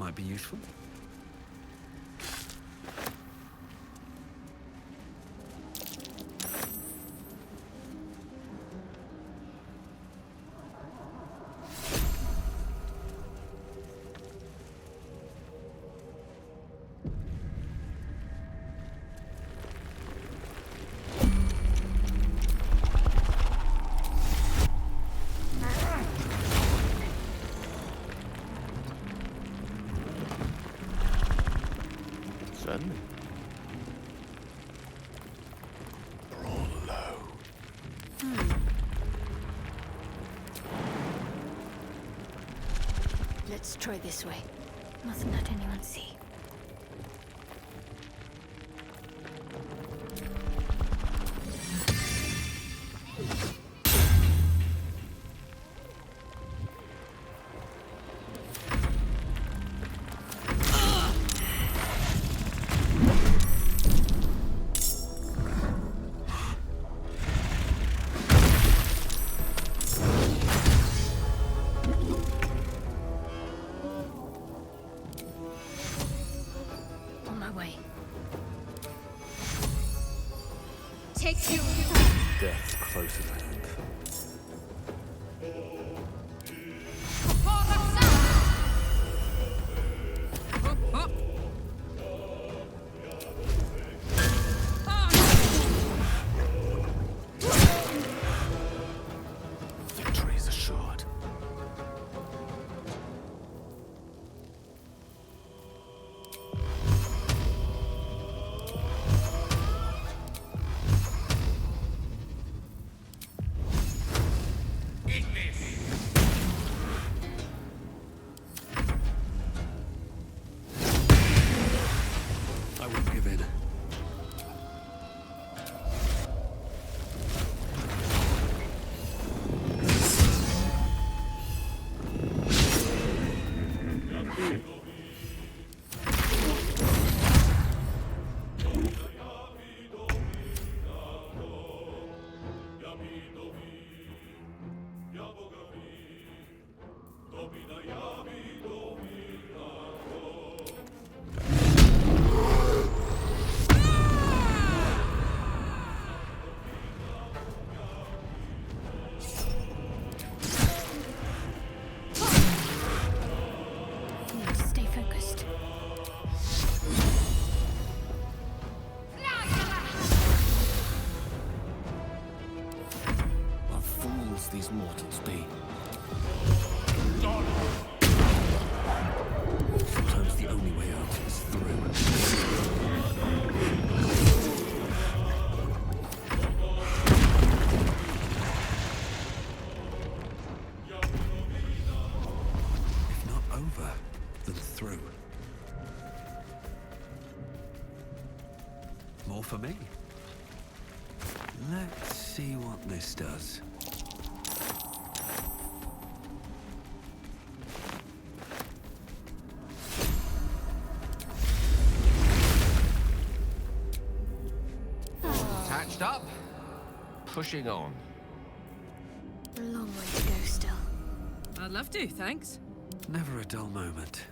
might be useful. Certainly. They're all low. Let's try this way. Mustn't let anyone see. On my way. Takes you. Death close at hand. Victory is assured. I won't give in. Need to stay focused. What fools these mortals be. Sometimes the only way out is through. If not over, then through. More for me. Let's see what this does. Patched up. Pushing on. A long way to go still. I'd love to, thanks. Never a dull moment.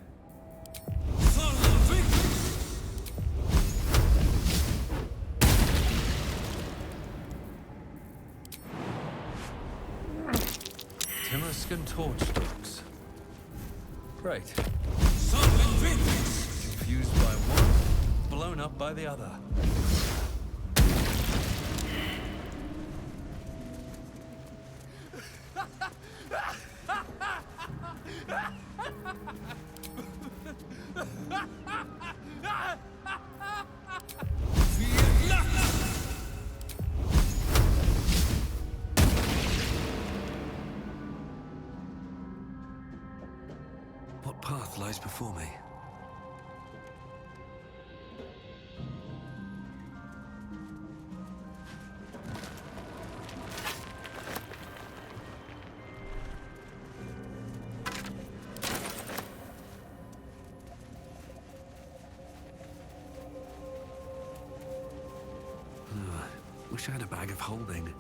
Timuscan torch dogs. Great. Confused by one, blown up by the other. What path lies before me? Wish I had a bag of holding.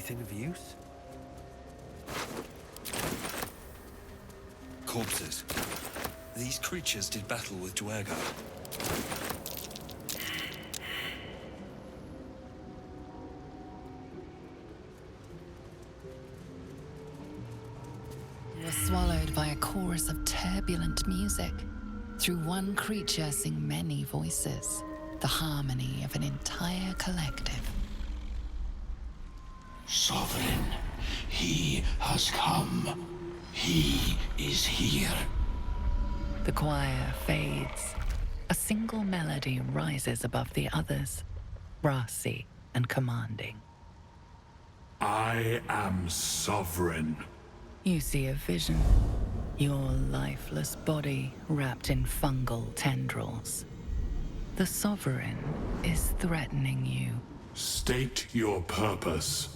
anything of use? Corpses. These creatures did battle with Duergar. You are swallowed by a chorus of turbulent music. Through one creature sing many voices, the harmony of an entire collective. Sovereign, he has come. He is here. The choir fades. A single melody rises above the others, brassy and commanding. I am sovereign. You see a vision. Your lifeless body wrapped in fungal tendrils. The Sovereign is threatening you. State your purpose.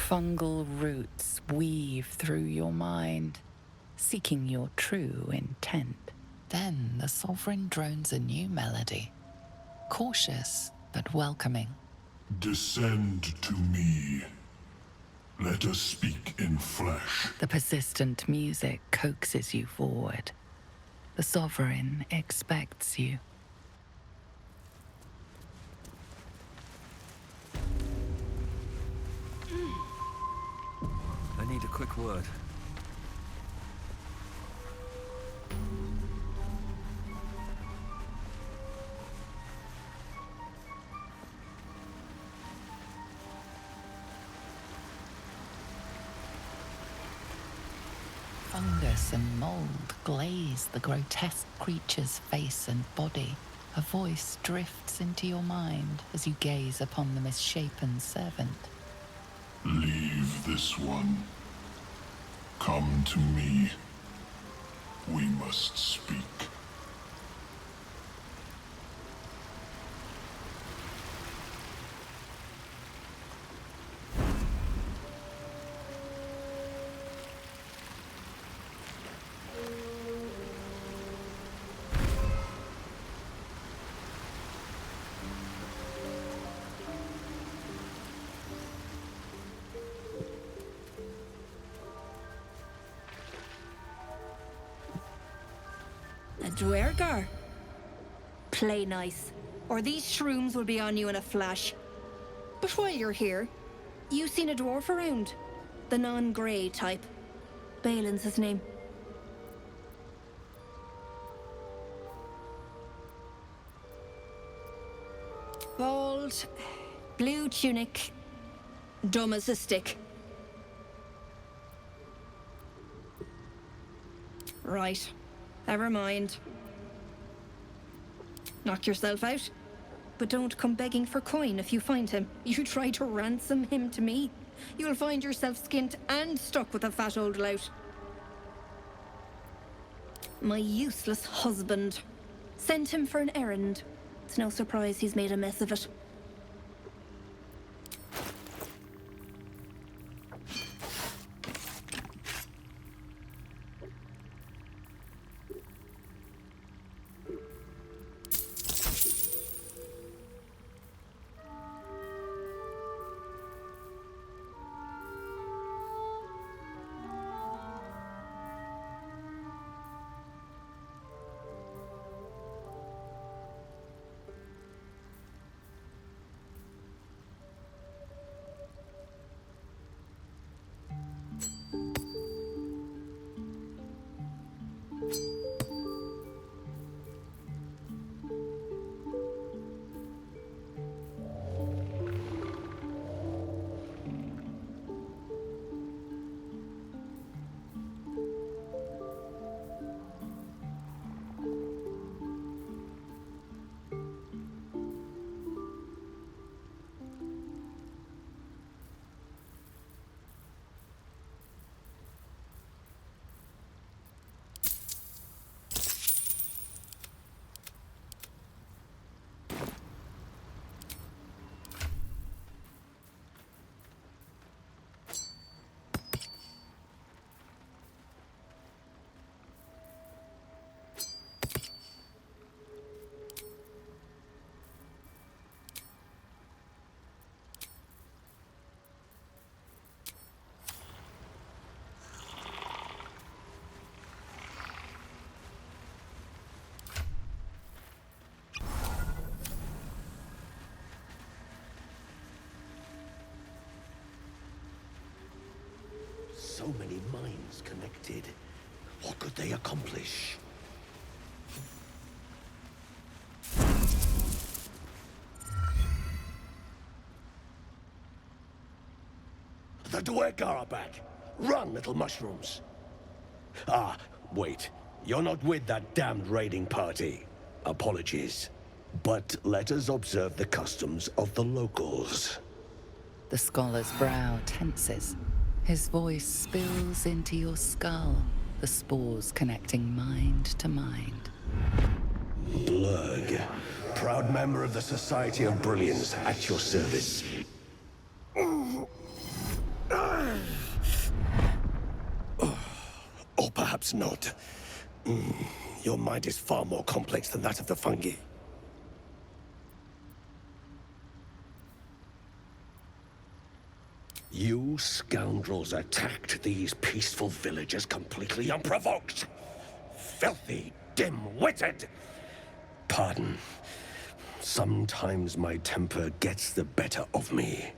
Fungal roots weave through your mind, seeking your true intent. Then the Sovereign drones a new melody, cautious but welcoming. Descend to me. Let us speak in flesh. The persistent music coaxes you forward. The Sovereign expects you. I need a quick word. Fungus and mold glaze the grotesque creature's face and body. A voice drifts into your mind as you gaze upon the misshapen servant. Leave this one. Come to me. We must speak. A Duergar? Play nice, or these shrooms will be on you in a flash. But while you're here, you seen a dwarf around? The non-grey type. Balin's his name. Bald, blue tunic, dumb as a stick. Right. Never mind. Knock yourself out. But don't come begging for coin if you find him. You try to ransom him to me, you'll find yourself skint and stuck with a fat old lout. My useless husband. Sent him for an errand. It's no surprise he's made a mess of it. Rings connected. What could they accomplish? The Dwegar are back! Run, little mushrooms! Ah, wait. You're not with that damned raiding party. Apologies. But let us observe the customs of the locals. The scholar's brow tenses. His voice spills into your skull, the spores connecting mind to mind. Blurg, proud member of the Society of Brilliance, at your service. Or perhaps not. Your mind is far more complex than that of the fungi. You scoundrels attacked these peaceful villagers completely unprovoked. Filthy, dim-witted! Pardon. Sometimes my temper gets the better of me.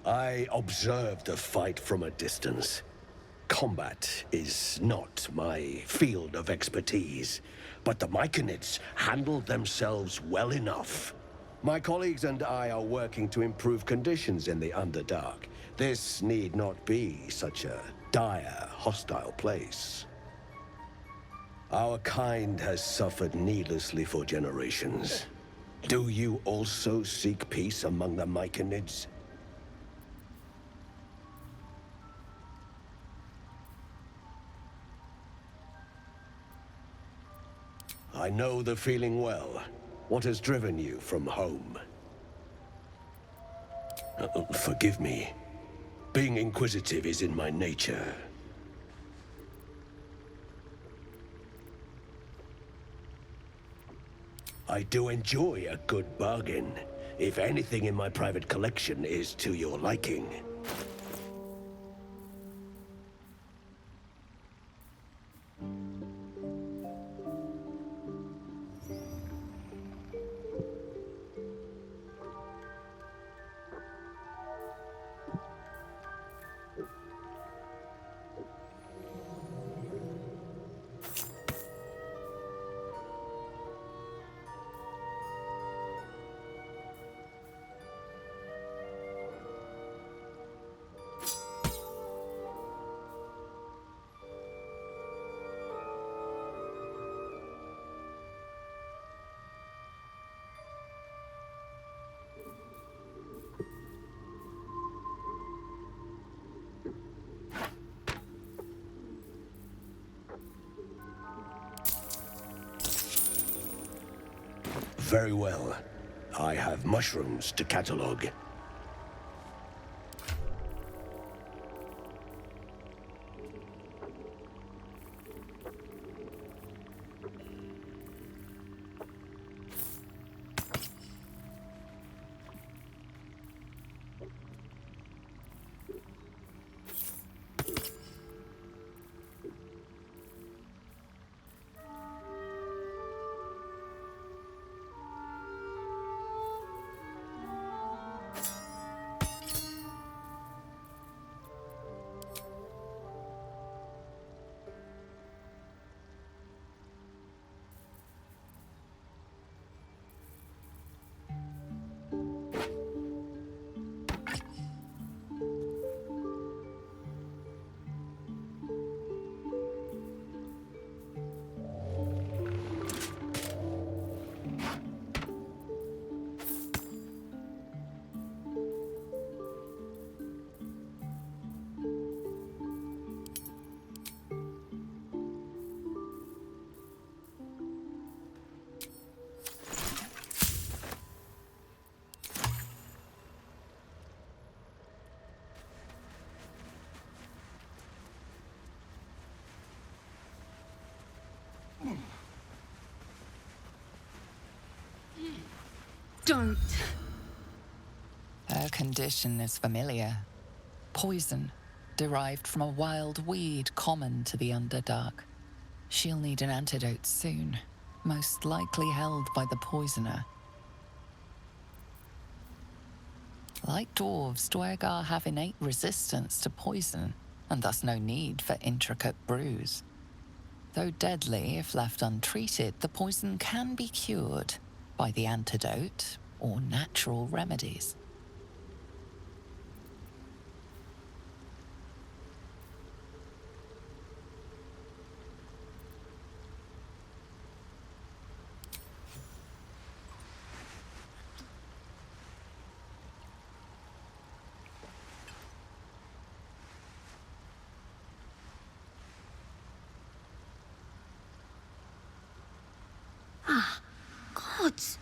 I observe the fight from a distance. Combat is not my field of expertise, but the Myconids handled themselves well enough. My colleagues and I are working to improve conditions in the Underdark. This need not be such a dire, hostile place. Our kind has suffered needlessly for generations. Do you also seek peace among the Myconids? I know the feeling well. What has driven you from home? Forgive me. Being inquisitive is in my nature. I do enjoy a good bargain, if anything in my private collection is to your liking. Very well. I have mushrooms to catalog. Don't. Her condition is familiar. Poison, derived from a wild weed common to the Underdark. She'll need an antidote soon, most likely held by the poisoner. Like dwarves, Dwegar have innate resistance to poison, and thus no need for intricate brews. Though deadly if left untreated, the poison can be cured by the antidote or natural remedies. Gods!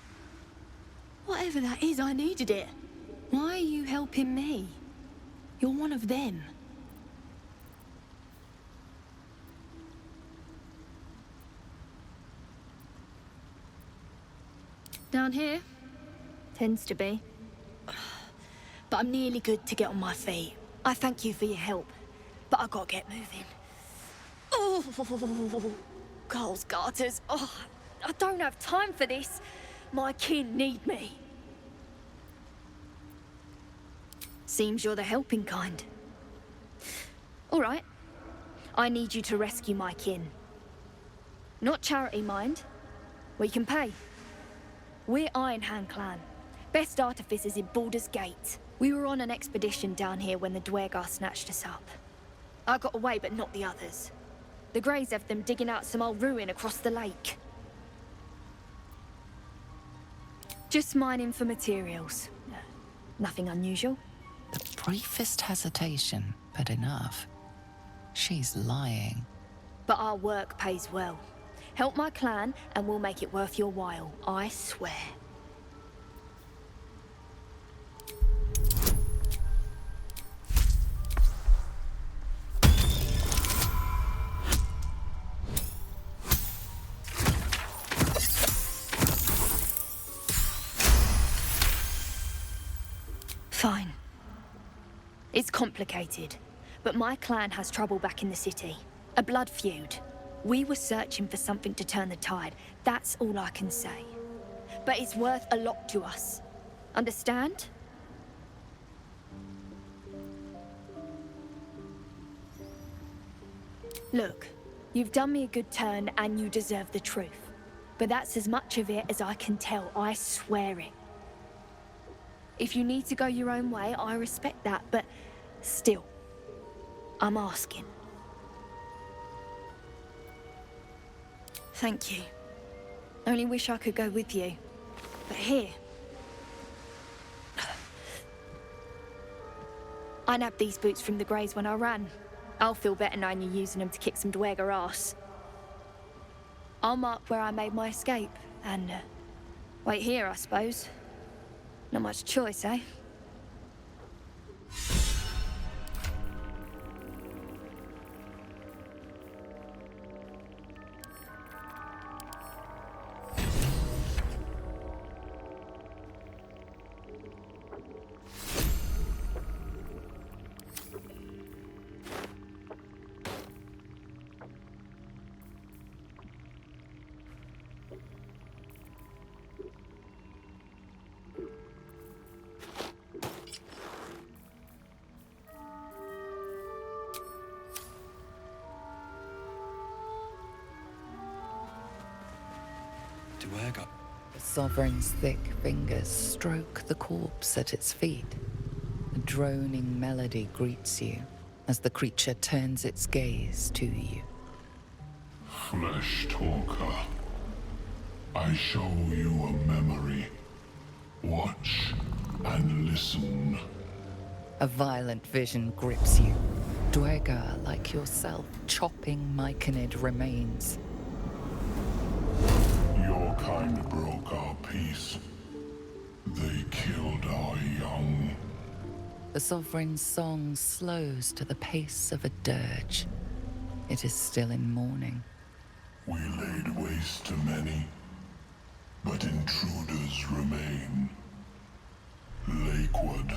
Whatever that is, I needed it. Why are you helping me? You're one of them. Down here? Tends to be. But I'm nearly good to get on my feet. I thank you for your help, but I gotta get moving. Oh, Carl's garters. Oh, I don't have time for this. My kin need me. Seems you're the helping kind. All right. I need you to rescue my kin. Not charity, mind. We can pay. We're Iron Hand Clan. Best artificers in Baldur's Gate. We were on an expedition down here when the Dwergar snatched us up. I got away, but not the others. The Greys have them digging out some old ruin across the lake. Just mining for materials. Nothing unusual. The briefest hesitation, but enough. She's lying. But our work pays well. Help my clan, and we'll make it worth your while. I swear. Fine. It's complicated, but my clan has trouble back in the city. A blood feud. We were searching for something to turn the tide. That's all I can say. But it's worth a lot to us. Understand? Look, you've done me a good turn and you deserve the truth. But that's as much of it as I can tell, I swear it. If you need to go your own way, I respect that, but still, I'm asking. Thank you. Only wish I could go with you. But here... I nabbed these boots from the Greys when I ran. I'll feel better knowing you're using them to kick some Dwergar ass. I'll mark where I made my escape, and wait here, I suppose. Not much choice, eh? Dwergar. The Sovereign's thick fingers stroke the corpse at its feet. A droning melody greets you as the creature turns its gaze to you. Flesh talker, I show you a memory. Watch and listen. A violent vision grips you. Dwergar, like yourself, chopping myconid remains. Your kind broke our peace. They killed our young. The Sovereign's song slows to the pace of a dirge. It is still in mourning. We laid waste to many, but intruders remain. Lakewood.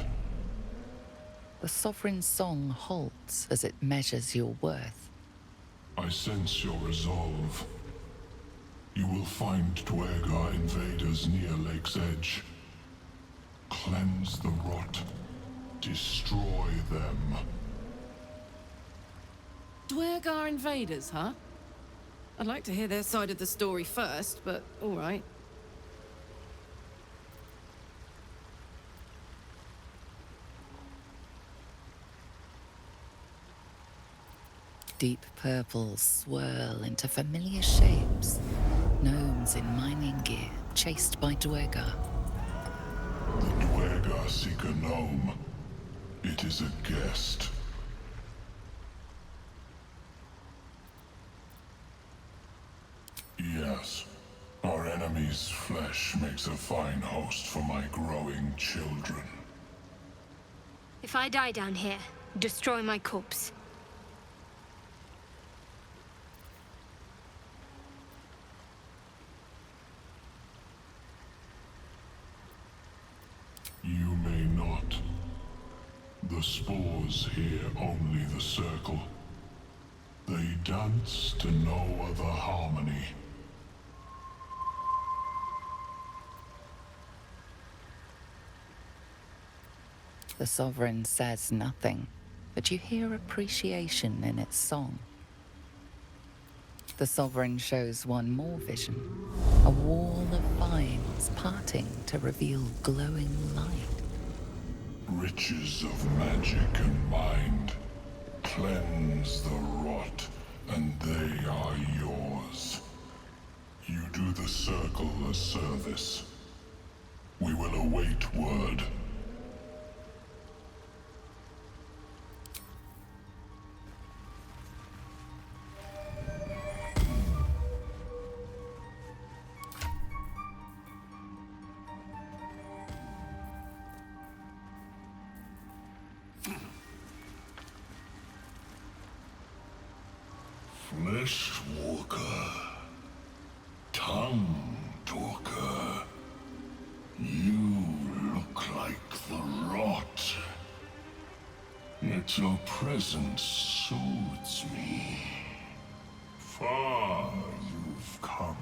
The Sovereign's song halts as it measures your worth. I sense your resolve. You will find Dwergar invaders near Lake's Edge. Cleanse the rot. Destroy them. Dwergar invaders, huh? I'd like to hear their side of the story first, but all right. Deep purples swirl into familiar shapes. Gnomes in mining gear, chased by Dwergar. The Dwergar seek a gnome. It is a guest. Yes. Our enemy's flesh makes a fine host for my growing children. If I die down here, destroy my corpse. You may not. The spores hear only the circle. They dance to no other harmony. The Sovereign says nothing, but you hear appreciation in its song. The Sovereign shows one more vision. A wall of vines parting to reveal glowing light. Riches of magic and mind. Cleanse the rot, and they are yours. You do the circle a service. We will await word. Fleshwalker, tongue talker, you look like the rot. Yet your presence soothes me. Far you've come.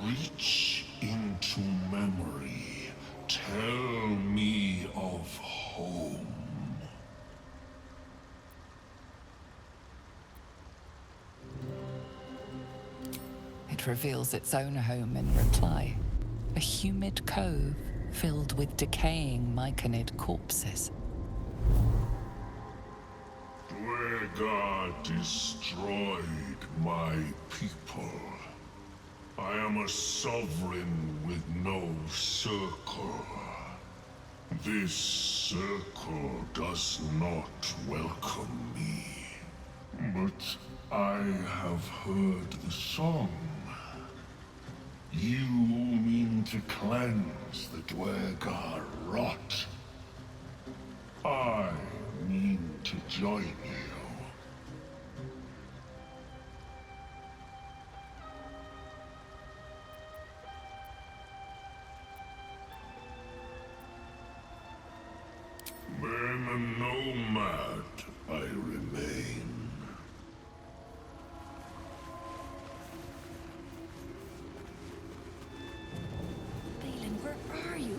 Reach into memory. Tell me of home. It reveals its own home in reply. A humid cove filled with decaying Myconid corpses. Dwergar destroyed my people. I am a sovereign with no circle. This circle does not welcome me. But I have heard the song. You mean to cleanse the Dwergar rot. I mean to join you. Then a nomad I remain. Balin, where are you?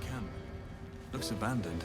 Camp. Looks abandoned.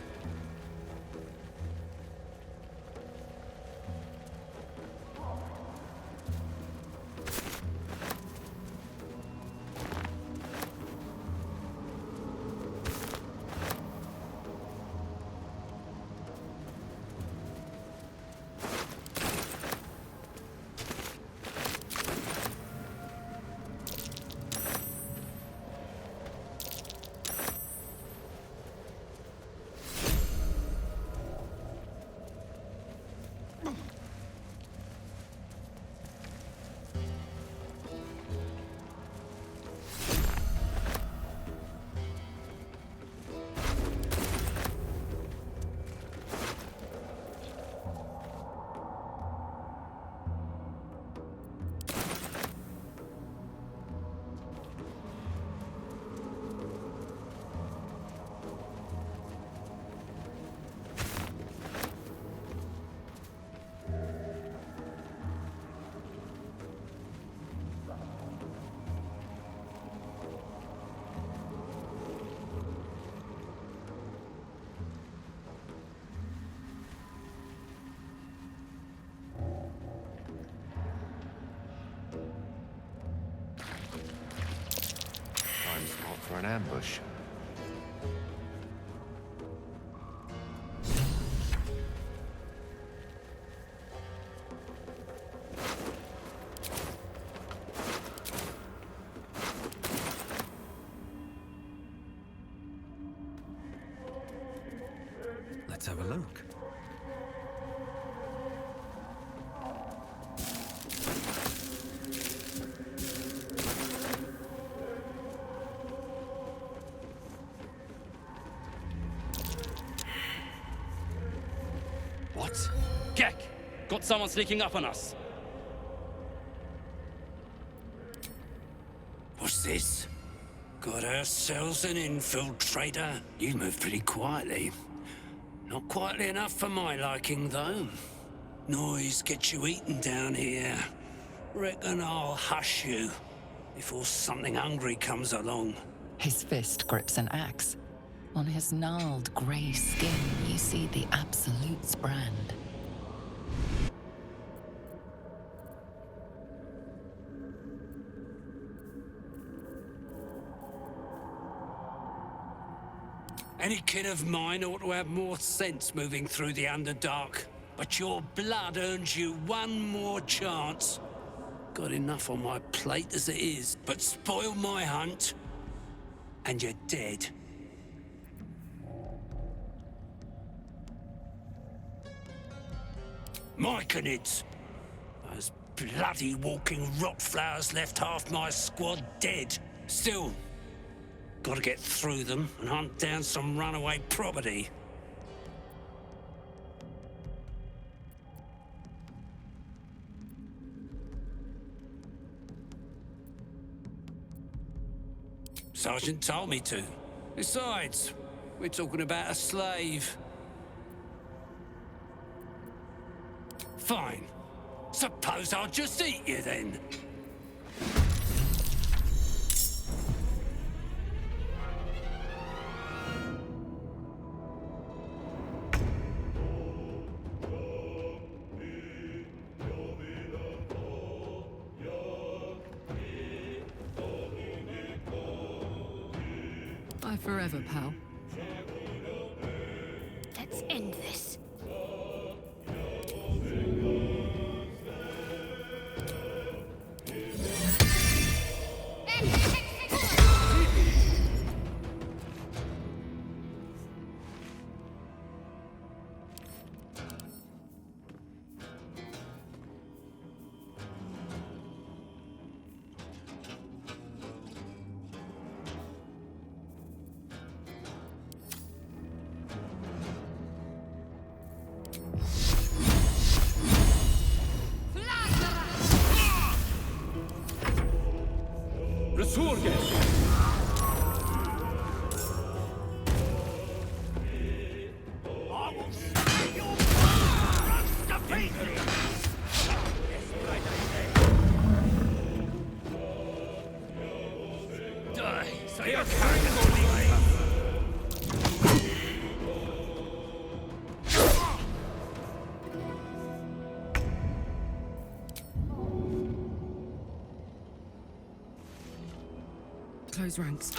ambush. Let's have a look. What? Gek! Got someone sneaking up on us. What's this? Got ourselves an infiltrator. You move pretty quietly. Not quietly enough for my liking, though. Noise gets you eaten down here. Reckon I'll hush you before something hungry comes along. His fist grips an axe. On his gnarled grey skin, you see the Absolute's brand. Any kid of mine ought to have more sense moving through the Underdark. But your blood earns you one more chance. Got enough on my plate as it is, but spoil my hunt, and you're dead. Myconids! Those bloody walking rot flowers left half my squad dead. Still, gotta get through them and hunt down some runaway property. Sergeant told me to. Besides, we're talking about a slave. Fine. Suppose I'll just eat you then. Bye forever, pal. Let's end this. Close ranks.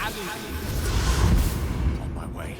On my way.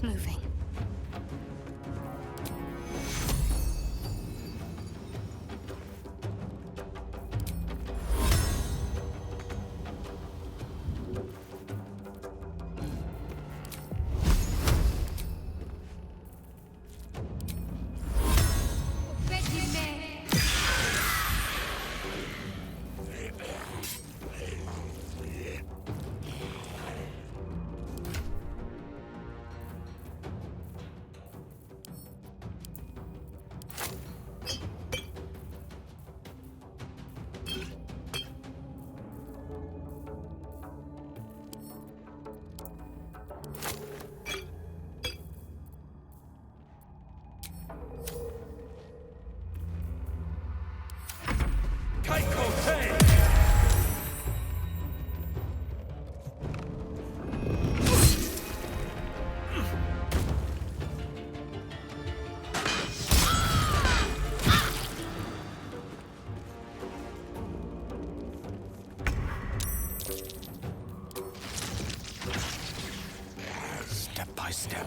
Moving. Step by step.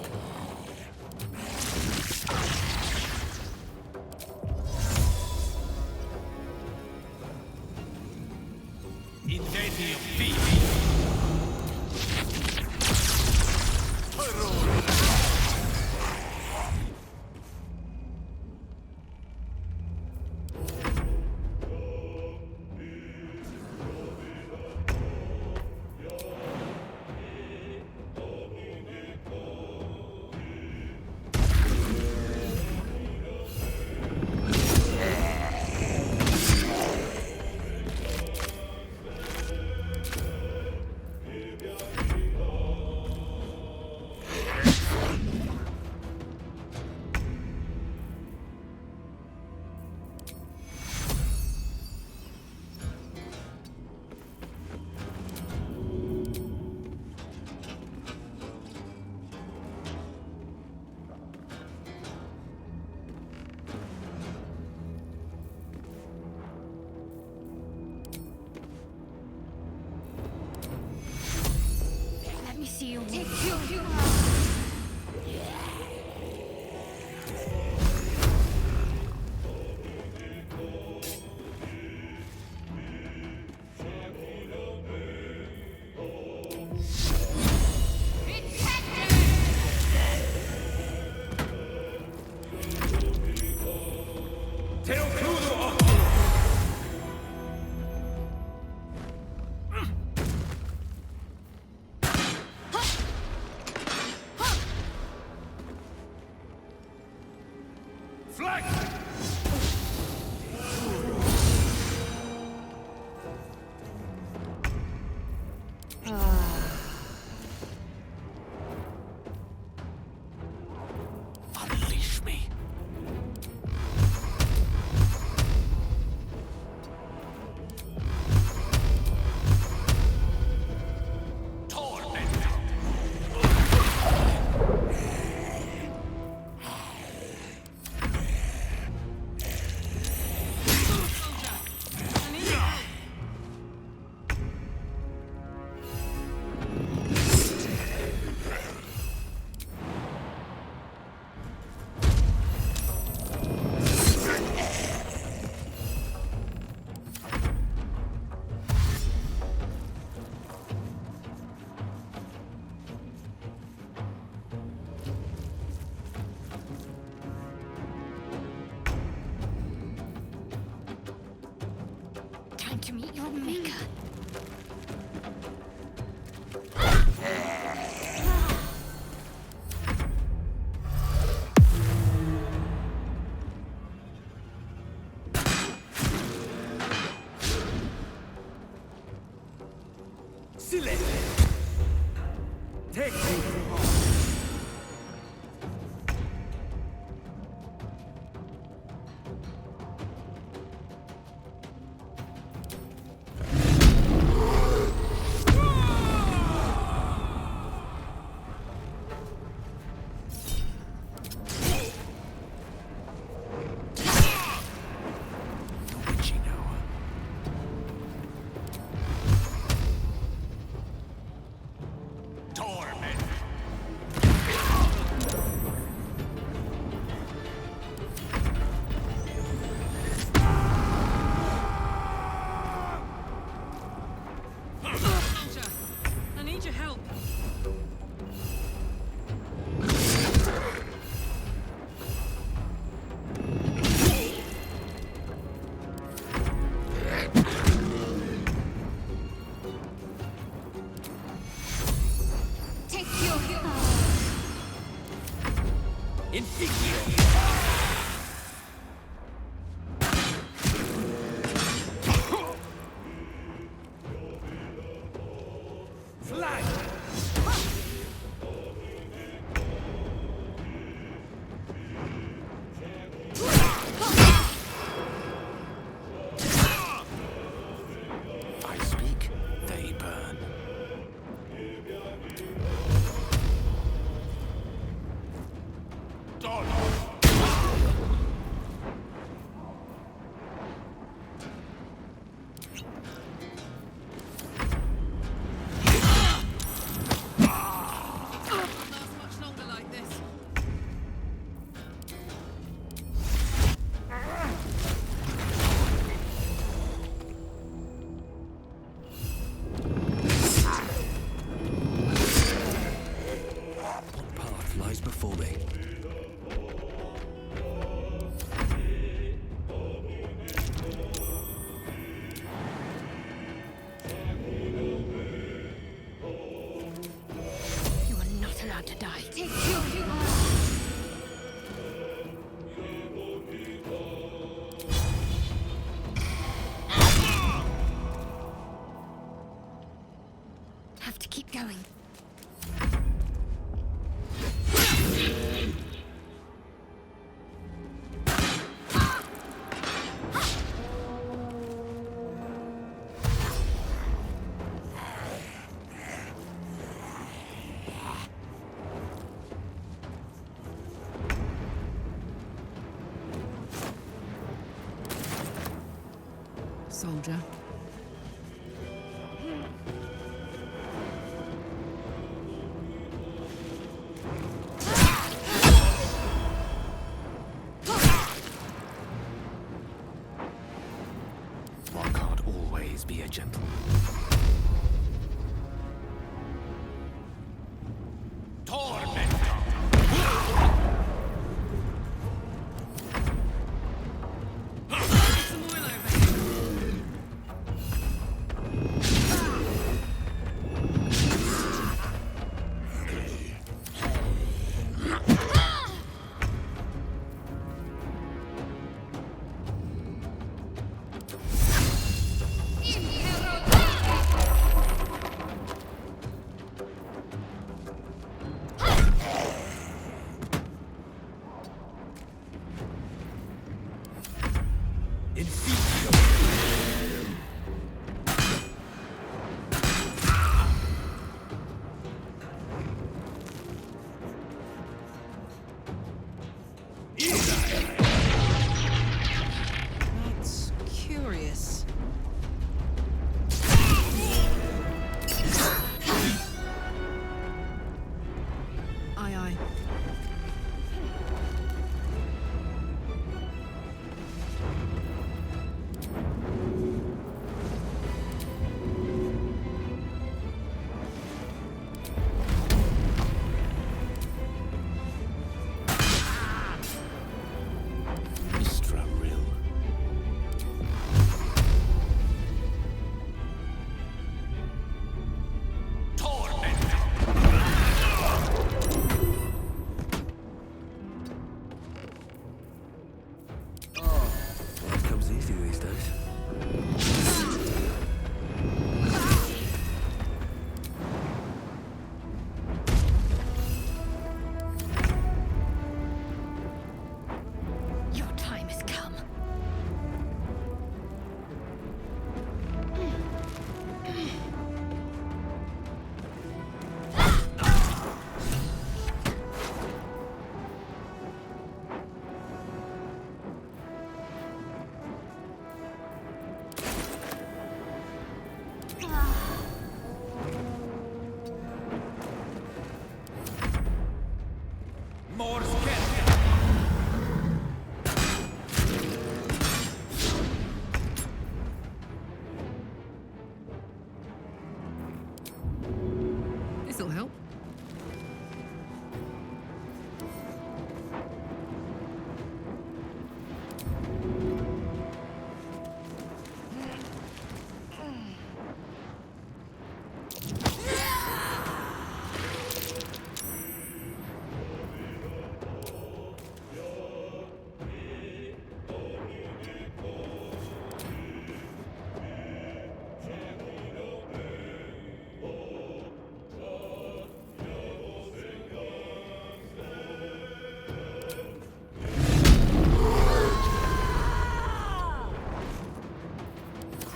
Let me see you. Take you. time to meet your maker. I need your help. Take your hero. I speak, they burn. Last much longer like this. What path lies before me? You are not allowed to die. Take your hero. Have to keep going. Soldier. One can't always be a gentleman. Some oil over here. That's curious. Aye, aye. This'll help.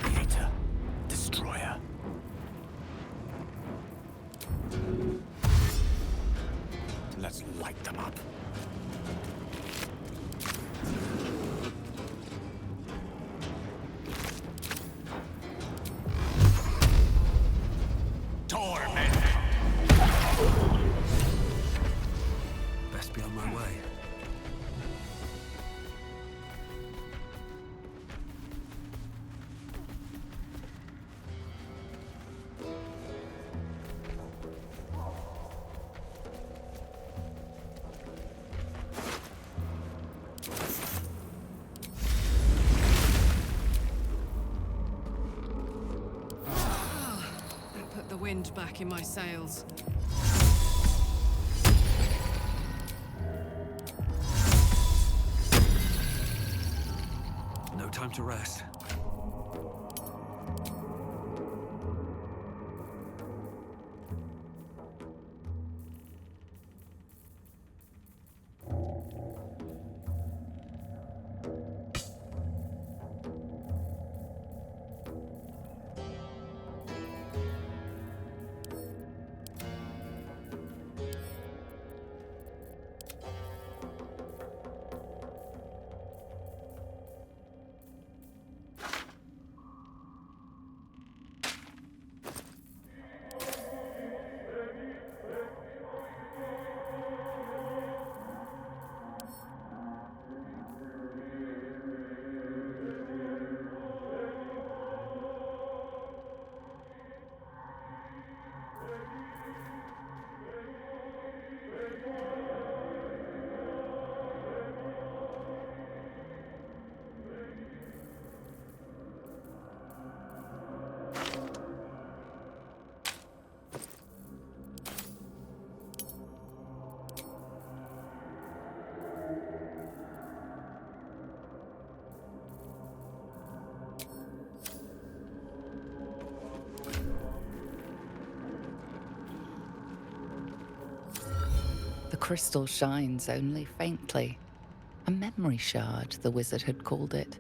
Creator, destroyer. Let's light them up. Torment! Best be on my way. That put the wind back in my sails. No time to rest. The crystal shines only faintly. A memory shard, the wizard had called it.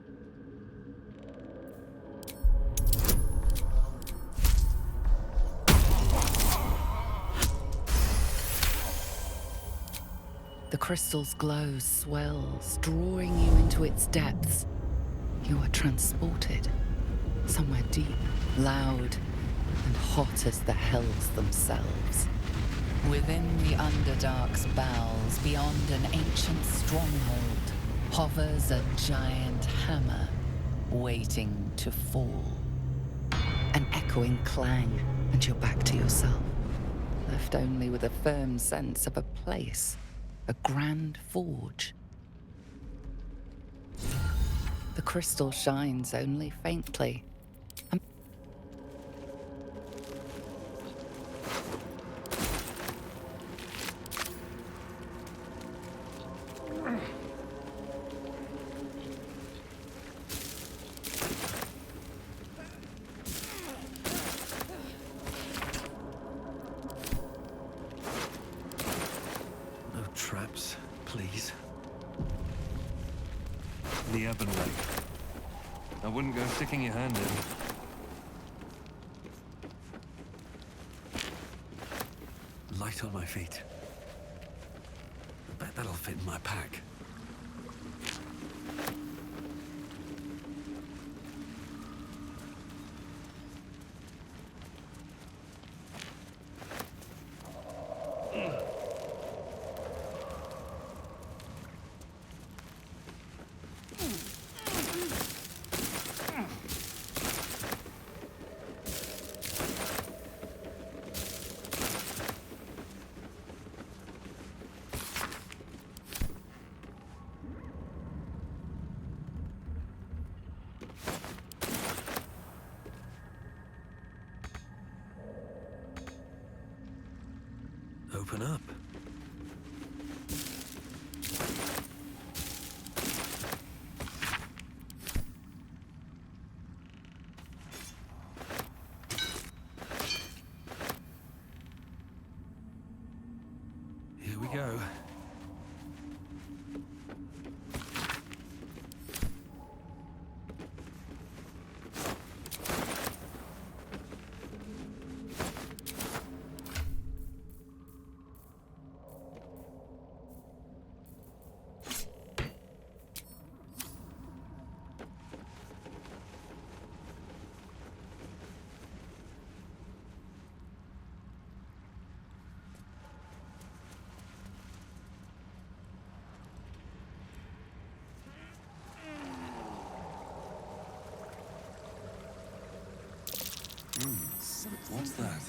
The crystal's glow swells, drawing you into its depths. You are transported somewhere deep, loud, and hot as the hells themselves. Within the Underdark's bowels, beyond an ancient stronghold, hovers a giant hammer, waiting to fall. An echoing clang, and you're back to yourself, left only with a firm sense of a place, a grand forge. The crystal shines only faintly. No traps, please. The Ebon Way. I wouldn't go sticking your hand in. Light on my feet. I bet that'll fit in my pack. open up. Here we go. What's that?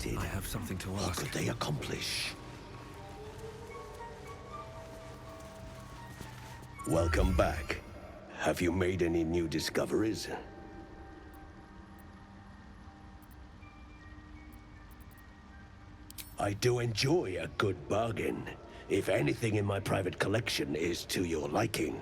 I have something to What ask. could they accomplish? Welcome back. Have you made any new discoveries? I do enjoy a good bargain, if anything in my private collection is to your liking.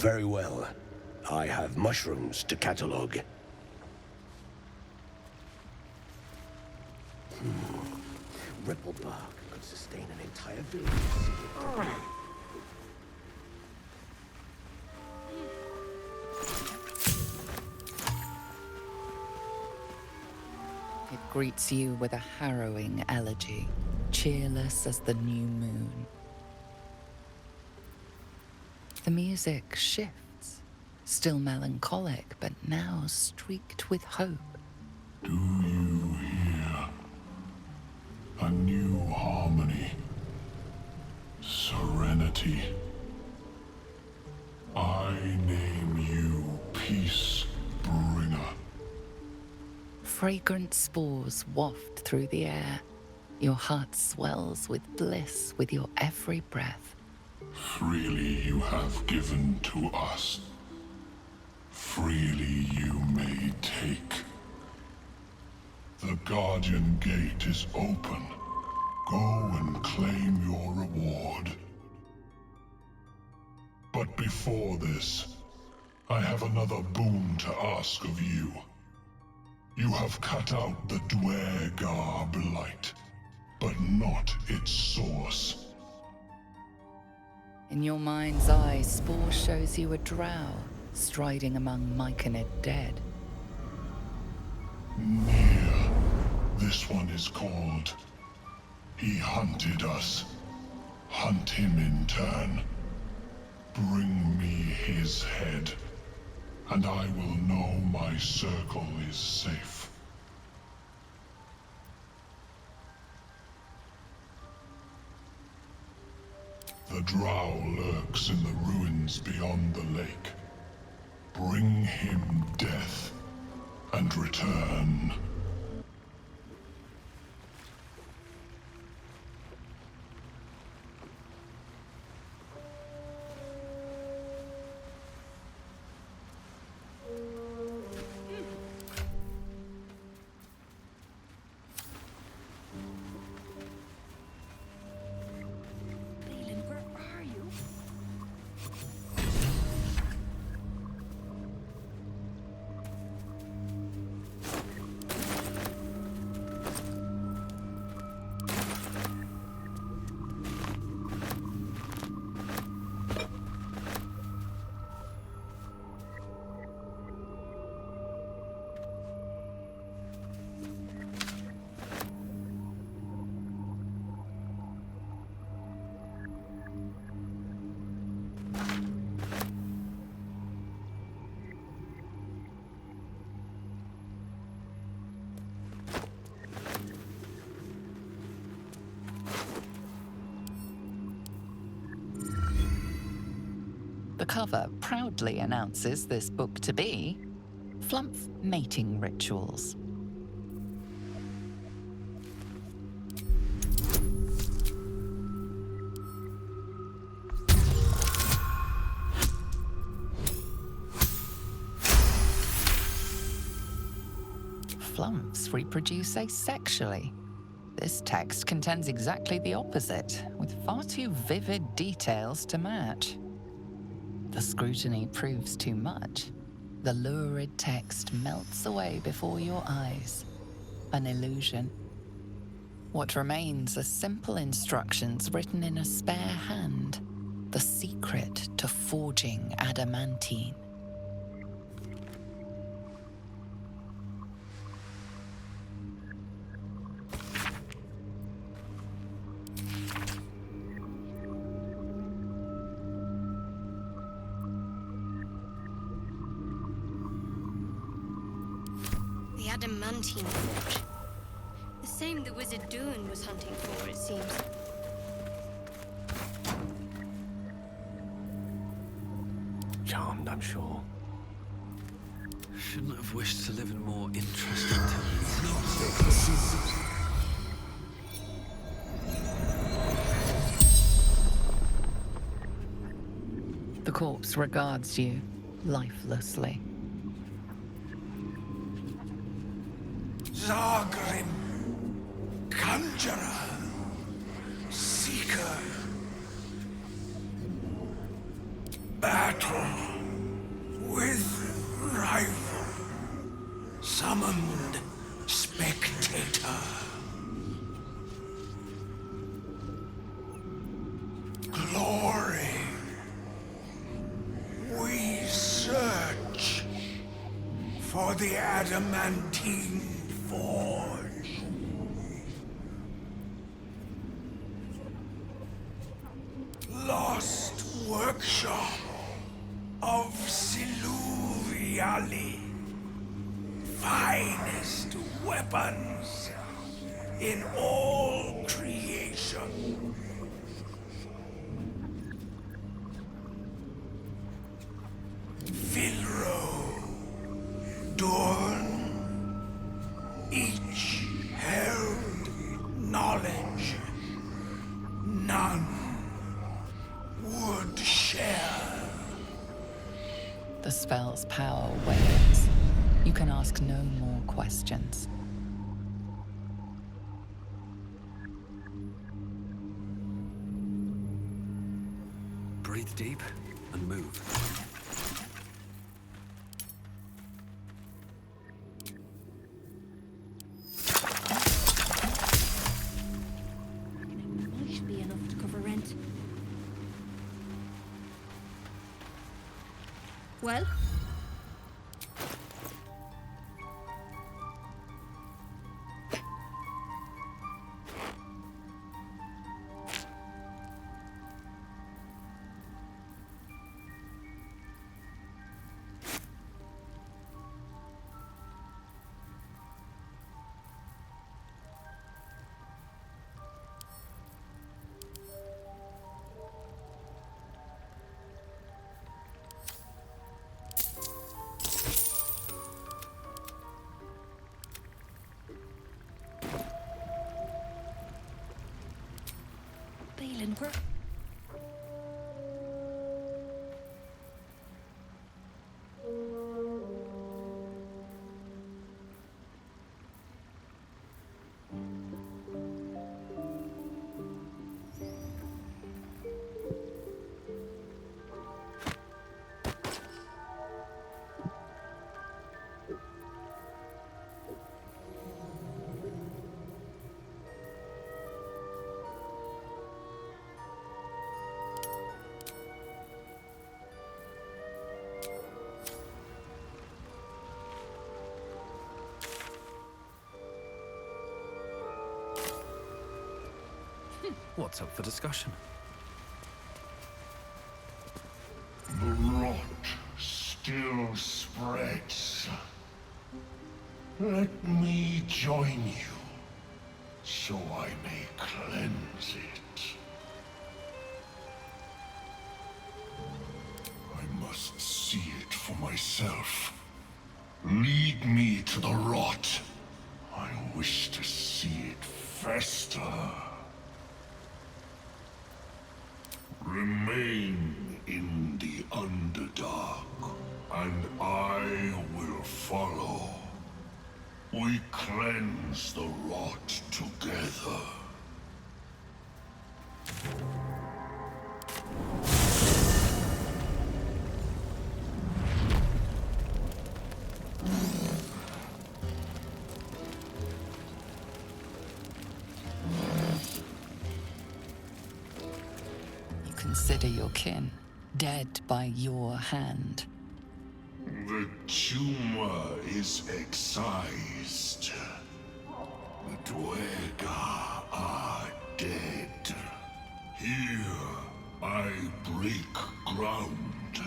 Very well. I have mushrooms to catalog. Ripple bark could sustain an entire village. It greets you with a harrowing elegy, cheerless as the new moon. The music shifts, still melancholic, but now streaked with hope. Do you hear? A new harmony. Serenity. I name you Peace Bringer. Fragrant spores waft through the air. Your heart swells with bliss with your every breath. Freely you have given to us. Freely you may take. The Guardian Gate is open. Go and claim your reward. But before this, I have another boon to ask of you. You have cut out the Dwergar blight, but not its source. In your mind's eye, Spore shows you a drow, striding among Myconid dead. Near. This one is called. He hunted us. Hunt him in turn. Bring me his head, and I will know my circle is safe. The drow lurks in the ruins beyond the lake. Bring him death, and return. Balin, where are you? The cover proudly announces this book to be Flumph Mating Rituals. Flumphs reproduce asexually. This text contends exactly the opposite, with far too vivid details to match. The scrutiny proves too much. The lurid text melts away before your eyes. An illusion. What remains are simple instructions written in a spare hand. The secret to forging adamantine. The adamantine forge. The same the wizard Duin was hunting for, it seems. Charmed, I'm sure. Shouldn't have wished to live in more interesting times. The corpse regards you lifelessly. Zargrim, Conjurer, Seeker, Battle with Rival, Summoned Spectator, Glory, we search for the adamantine forge. Lost workshop of Siluviali. Finest weapons in all creation. Vilro, Dorn, each held knowledge none would share. The spell's power wanes. You can ask no more questions. Breathe deep and move. Might be enough to cover rent. Well? Balin, where? What's up for discussion? The rot still spreads. Let me join you, so I may cleanse it. I must see it for myself. Lead me to the rot. I wish to see it fester. Remain in the Underdark, and I will follow. We cleanse the rot together. Consider your kin dead by your hand. The tumor is excised. The Dwergar are dead. Here I break ground.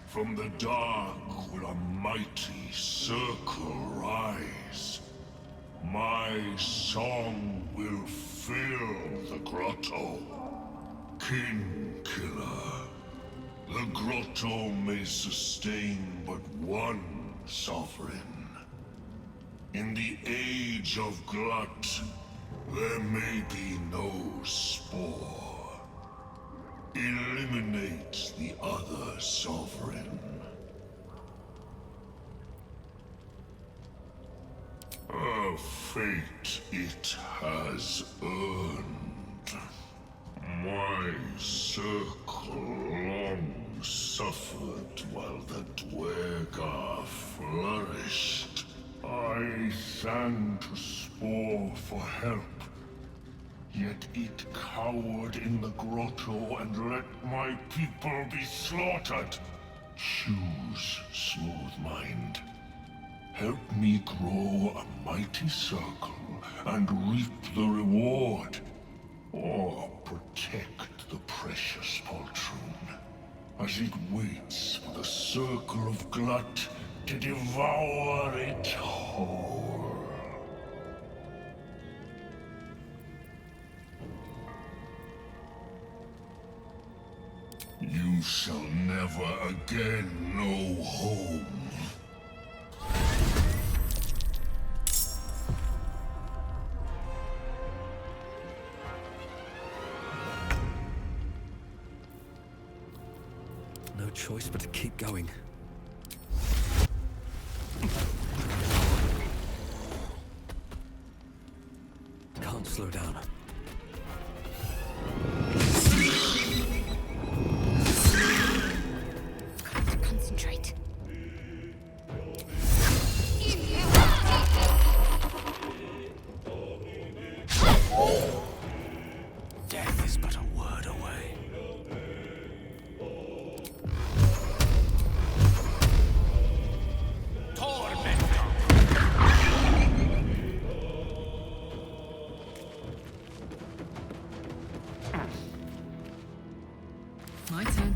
From the dark will a mighty circle rise. My song will fill the grotto. King Killer. The grotto may sustain but one sovereign. In the Age of Glut, there may be no spore. Eliminate the other sovereign. A fate it has earned. My circle long suffered while the Dwergar flourished. I sang to Spore for help, yet it cowered in the grotto and let my people be slaughtered. Choose, Smooth Mind. Help me grow a mighty circle and reap the reward. Or protect the precious poltroon, as it waits for the circle of Glut to devour it whole. You shall never again know home. No choice but to keep going. Can't slow down. Concentrate. Death is but a word away. My turn.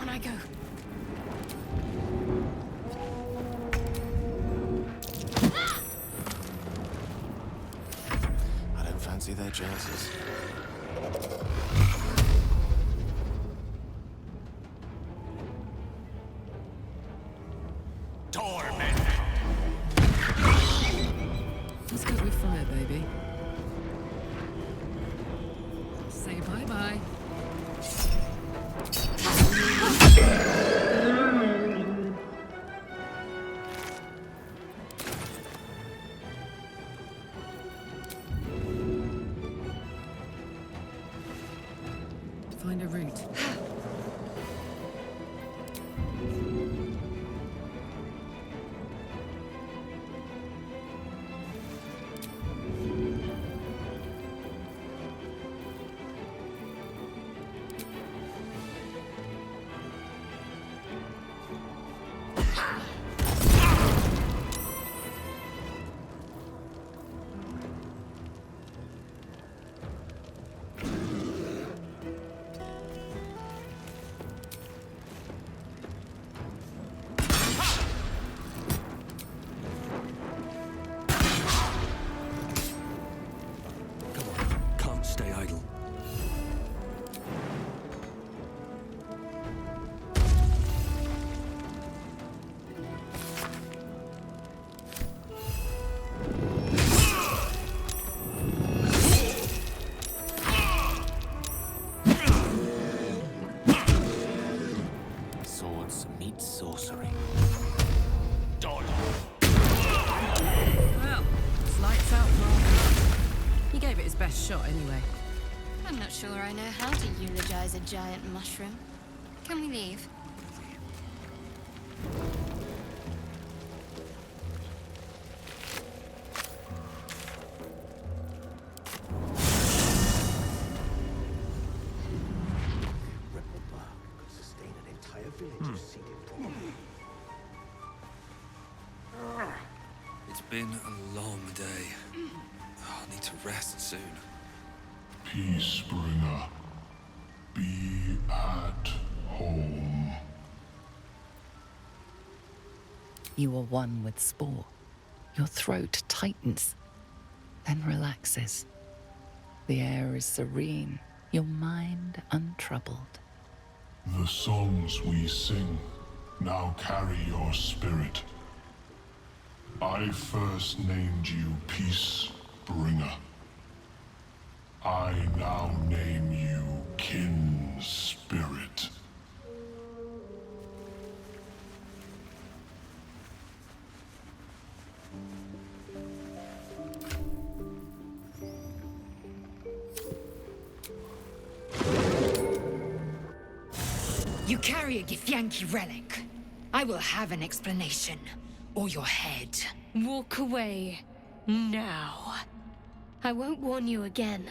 On I go. I don't fancy their chances. Let's go with fire, baby. Say bye-bye. Find a route. Come on, can't stay idle. Swords meet sorcery. Well, it's lights out for Arthur. He gave it his best shot anyway. I'm not sure I know how to eulogize a giant mushroom. Can we leave? Ripple bark could sustain an entire village if seeded properly. It's been a long day. I'll need to rest soon. Peacebringer, be at home. You are one with Spore. Your throat tightens, then relaxes. The air is serene, your mind untroubled. The songs we sing now carry your spirit. I first named you Peacebringer. I now name you Kin Spirit. You carry a Githyanki relic. I will have an explanation. Or your head. Walk away. Now. I won't warn you again.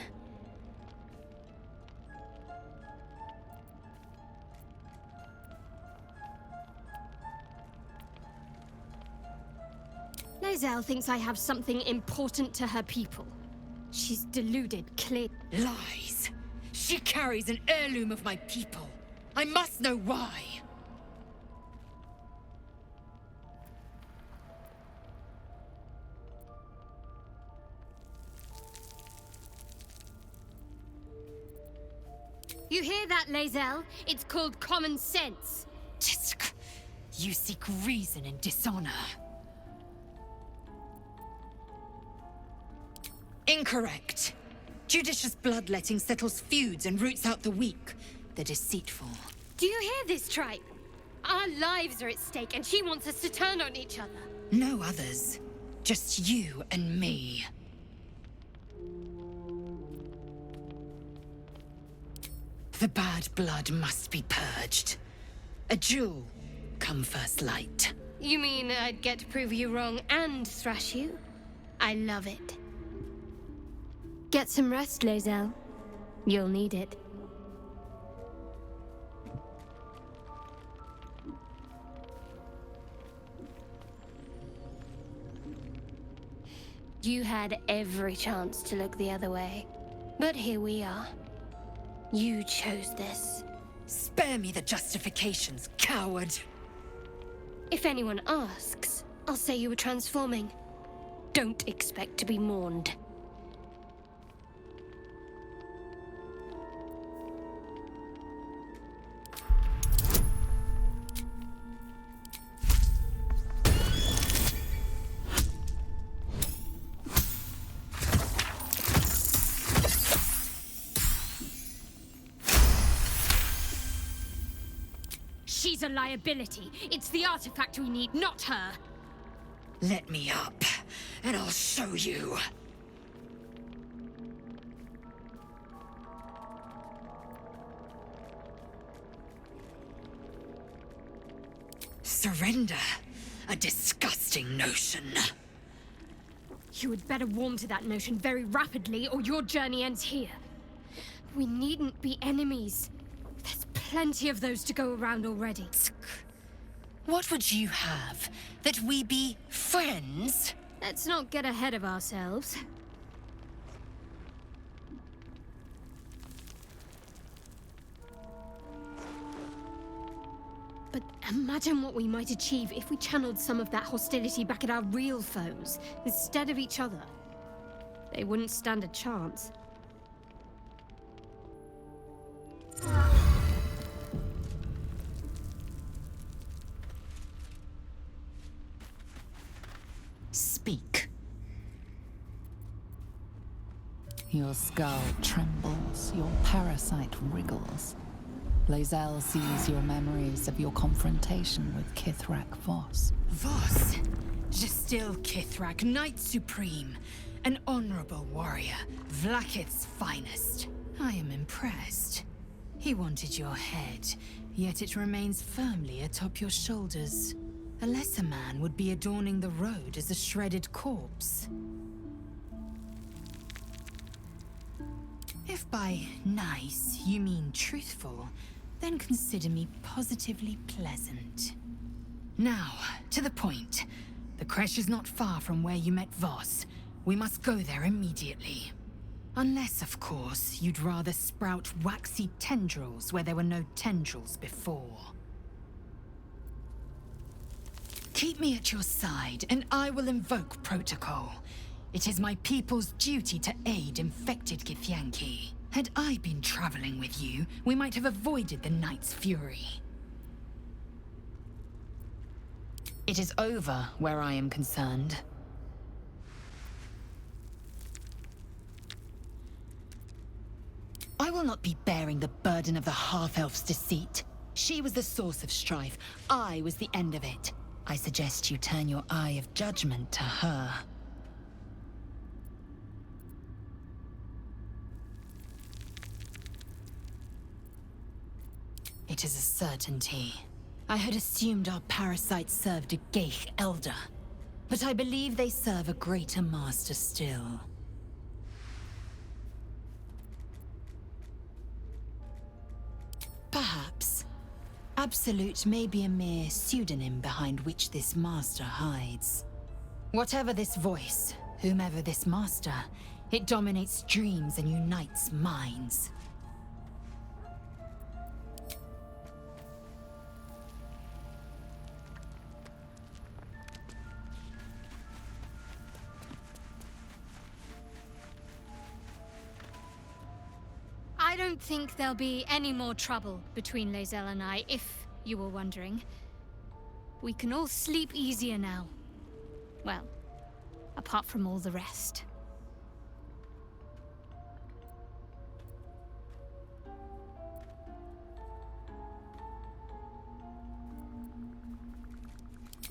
Lae'zel thinks I have something important to her people. She's deluded, clear. Lies. She carries an heirloom of my people. I must know why. You hear that, Lae'zel? It's called common sense. You seek reason in dishonor. Incorrect. Judicious bloodletting settles feuds and roots out the weak, the deceitful. Do you hear this, tribe? Our lives are at stake, and she wants us to turn on each other. No others. Just you and me. The bad blood must be purged. A jewel, come first light. You mean I'd get to prove you wrong and thrash you? I love it. Get some rest, Lae'zel. You'll need it. You had every chance to look the other way. But here we are. You chose this. Spare me the justifications, coward! If anyone asks, I'll say you were transforming. Don't expect to be mourned. She's a liability. It's the artifact we need, not her. Let me up, and I'll show you. Surrender? A disgusting notion. You had better warm to that notion very rapidly, or your journey ends here. We needn't be enemies. There's plenty of those to go around already. What would you have? That we be friends? Let's not get ahead of ourselves. But imagine what we might achieve if we channeled some of that hostility back at our real foes, instead of each other. They wouldn't stand a chance. Speak. Your skull trembles, your parasite wriggles. Lae'zel sees your memories of your confrontation with Kithrak Voss. Voss? Justil Kithrak, Knight Supreme. An honorable warrior, Vlaakith's finest. I am impressed. He wanted your head, yet it remains firmly atop your shoulders. A lesser man would be adorning the road as a shredded corpse. If by nice you mean truthful, then consider me positively pleasant. Now, to the point. The creche is not far from where you met Voss. We must go there immediately. Unless, of course, you'd rather sprout waxy tendrils where there were no tendrils before. Keep me at your side, and I will invoke protocol. It is my people's duty to aid infected Githyanki. Had I been traveling with you, we might have avoided the Knight's fury. It is over where I am concerned. I will not be bearing the burden of the half-elf's deceit. She was the source of strife. I was the end of it. I suggest you turn your eye of judgment to her. It is a certainty. I had assumed our parasites served a Geich Elder, but I believe they serve a greater master still. Perhaps. Absolute may be a mere pseudonym behind which this master hides. Whatever this voice, whomever this master, it dominates dreams and unites minds. I don't think there'll be any more trouble between Lae'zel and I, if you were wondering. We can all sleep easier now. Well, apart from all the rest.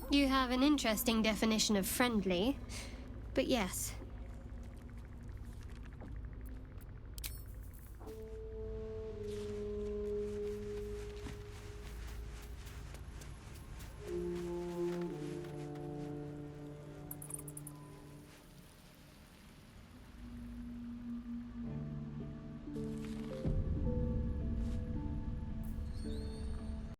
You have an interesting definition of friendly, but yes,